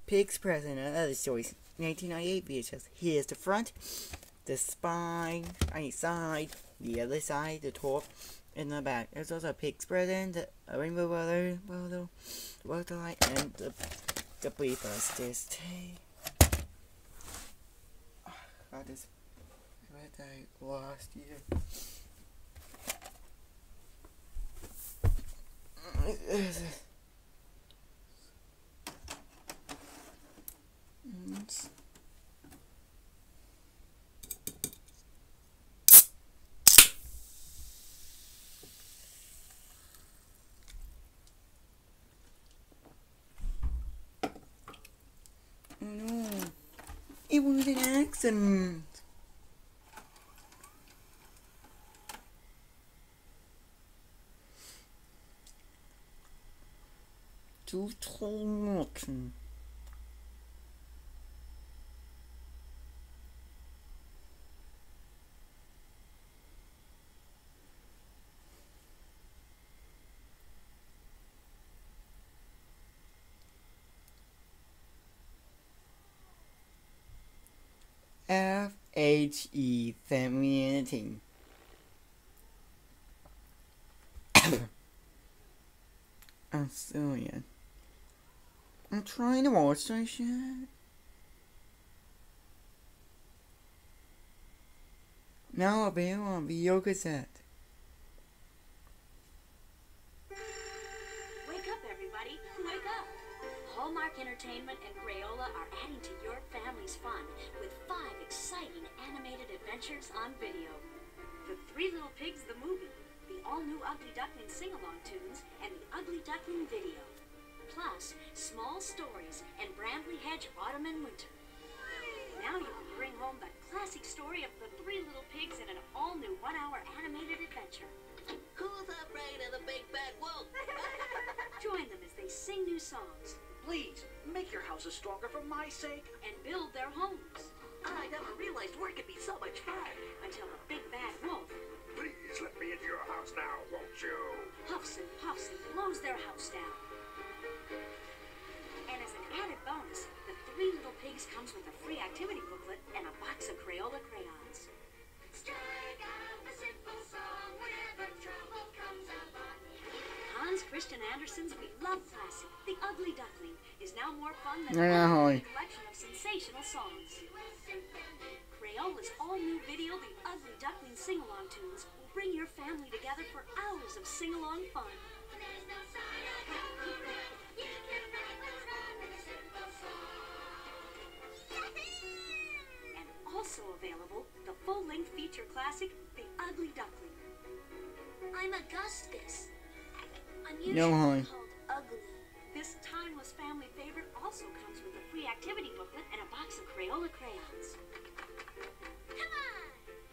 Pig's Present and Other Stories, 1998 VHS. Here's the front, the spine, side, the other side, the top, and the back. There's also a Pig's Present, a rainbow bottle, water light, and the briefers. This tape. Got this birthday last year. Oh no, it was an accident. Too much. FHE Family Editing. I'm Australian. I'm trying to watch that shit. Now available on video cassette. Wake up, everybody! Wake up! Hallmark Entertainment and Crayola are adding to your family's fun with 5 exciting animated adventures on video. The Three Little Pigs the movie, the all-new Ugly Duckling sing-along tunes, and the Ugly Duckling video. Plus, small stories and Bramley Hedge Autumn and Winter. Now you can bring home the classic story of the Three Little Pigs in an all-new 1-hour animated adventure. Who's afraid of the big bad wolf? Join them as they sing new songs Please, make your houses stronger for my sake. and build their homes I never realized work could be so much fun. until a big bad wolf Please let me into your house now, won't you? huffs and puffs and blows their house down. And as an added bonus, the Three Little Pigs comes with a free activity booklet and a box of Crayola crayons. Strike out a simple song whenever trouble comes along. Hans Christian Andersen's We Love Classic, The Ugly Duckling, is now more fun than Yeah, a Holly. collection of sensational songs. Crayola's all-new video, The Ugly Duckling Sing-Along Tunes, will bring your family together for hours of sing-along fun. There's no sign of copyright. You can write what's wrong with a simple song. Yahoo! And also available, the full-length feature classic, The Ugly Duckling. I'm Augustus. I'm No, usually Holly. called Ugly. This timeless family favorite also comes with a free activity booklet and a box of Crayola crayons. Come on!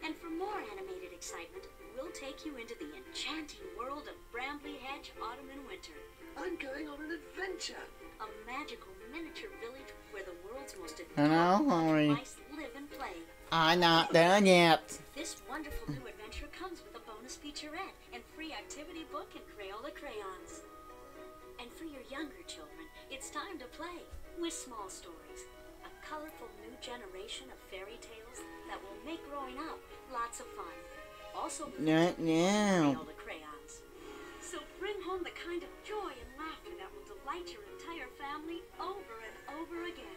And for more animated excitement, we'll take you into the enchanting world of Bramley Hedge Autumn and Winter. I'm going on an adventure. A magical miniature village where the world's most Hello, adorable Holly. mice live and play. I'm not done yet. This wonderful new adventure comes with a bonus featurette and free activity book and Crayola crayons. And for your younger children, it's time to play with Small Stories, a colorful new generation of fairy tales that will make growing up lots of fun. Also with Not now. Crayola crayons. So bring home the kind of joy and laughter that will delight your entire family over and over again.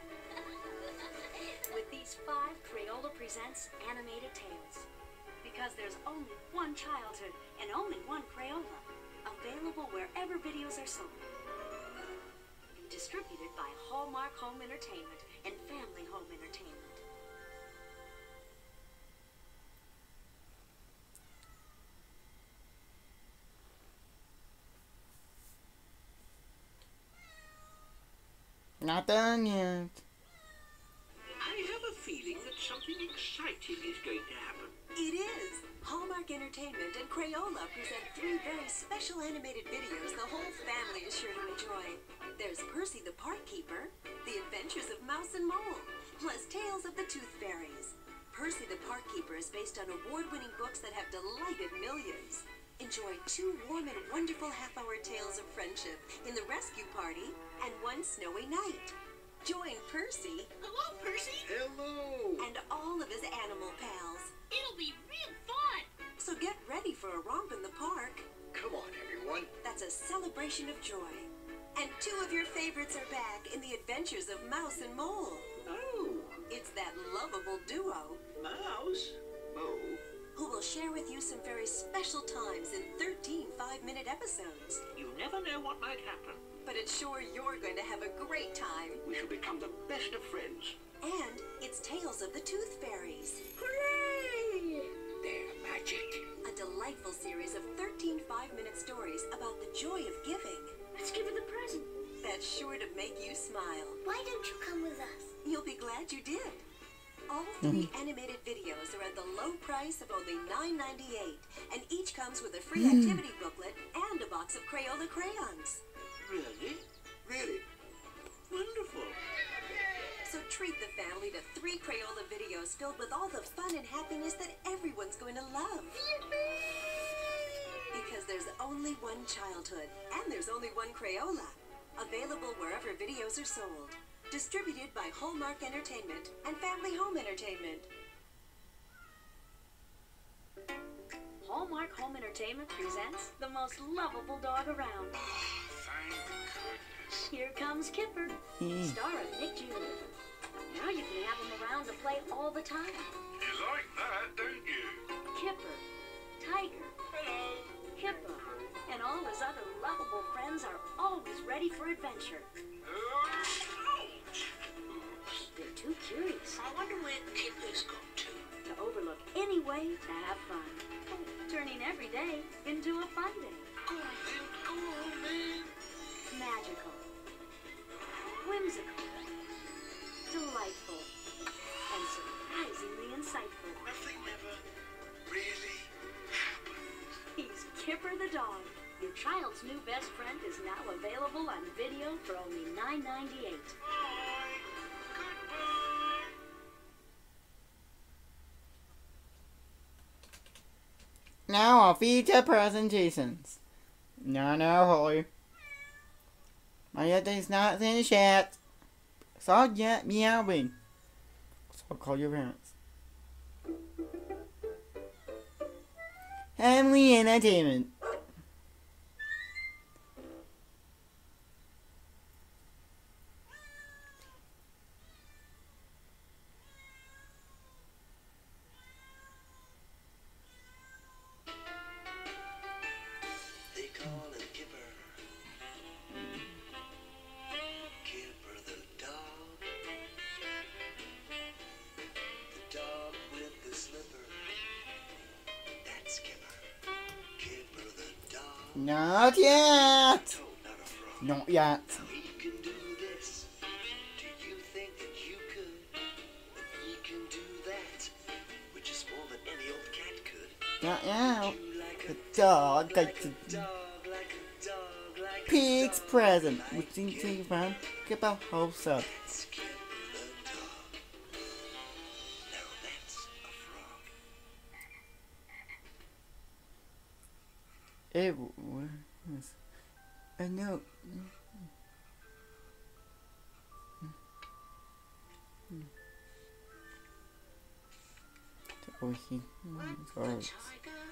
With these 5 Crayola Presents animated tales. Because there's only one childhood and only one Crayola. Available wherever videos are sold. Distributed by Hallmark Home Entertainment and Family Home Entertainment. Not done yet. I have a feeling that something exciting is going to happen. It is. Hallmark Entertainment and Crayola present 3 very special animated videos the whole family is sure to enjoy. There's Percy the Park Keeper, The Adventures of Mouse and Mole, plus Tales of the Tooth Fairies. Percy the Park Keeper is based on award-winning books that have delighted millions. Enjoy 2 warm and wonderful half-hour tales of friendship in The Rescue Party and One Snowy Night. Join Percy Hello, Percy. Hello. and all of his animal pals. It'll be real fun. So get ready for a romp in the park. Come on, everyone. That's a celebration of joy. And two of your favorites are back in the adventures of Mouse and Mole. Oh, It's that lovable duo Mouse. Mo. who will share with you some very special times in 13 5-minute episodes. You never know what might happen. But it's sure you're going to have a great time. We shall become the best of friends. And it's Tales of the Tooth Fairies, Hooray! They're magic. a delightful series of 13 5-minute stories about the joy of giving. Let's give her the present. That's sure to make you smile. Why don't you come with us? You'll be glad you did. All 3 animated videos are at the low price of only $9.98, and each comes with a free activity booklet and a box of Crayola crayons. Really? Really? Wonderful. So treat the family to 3 Crayola videos filled with all the fun and happiness that everyone's going to love. Because there's only one childhood, and there's only one Crayola. Available wherever videos are sold. Distributed by Hallmark Entertainment and Family Home Entertainment. Hallmark Home Entertainment presents the most lovable dog around. Thank goodness. Here comes Kipper, star of Nick Jr. Now you can have him around to play all the time. You like that, don't you? Kipper, Tiger, Hello. Hippo, and all his other lovable friends are always ready for adventure. Ouch. They're too curious I wonder where Kipper's gone to. to overlook any way to have fun, turning every day into a fun day. Go on, then. Go on, man. Magical, whimsical, delightful, and surprisingly insightful. Nothing ever really happens. He's Kipper the dog. Your child's new best friend is now available on video for only $9.98. Bye. Goodbye. Now our feature presentations. No, Holly. My yesterday's not in the chat. Saw yet meowing. So call your parents. Family Entertainment. They call him Kipper. Kipper the dog. The dog with the slipper. That's Kipper. Kipper the dog. Not yet. No, not a frog. Not yet. Now he can do this. Do you think that you could? He can do that, which is more than any old cat could. Not yet. You like The a dog like gets a a dog, like a dog, like pig's a dog, present. like Which thing Kipper. take from Kipper house up. That's Kipper the dog. Now that's a frog. It was a note. Oh, he. The Sorry. tiger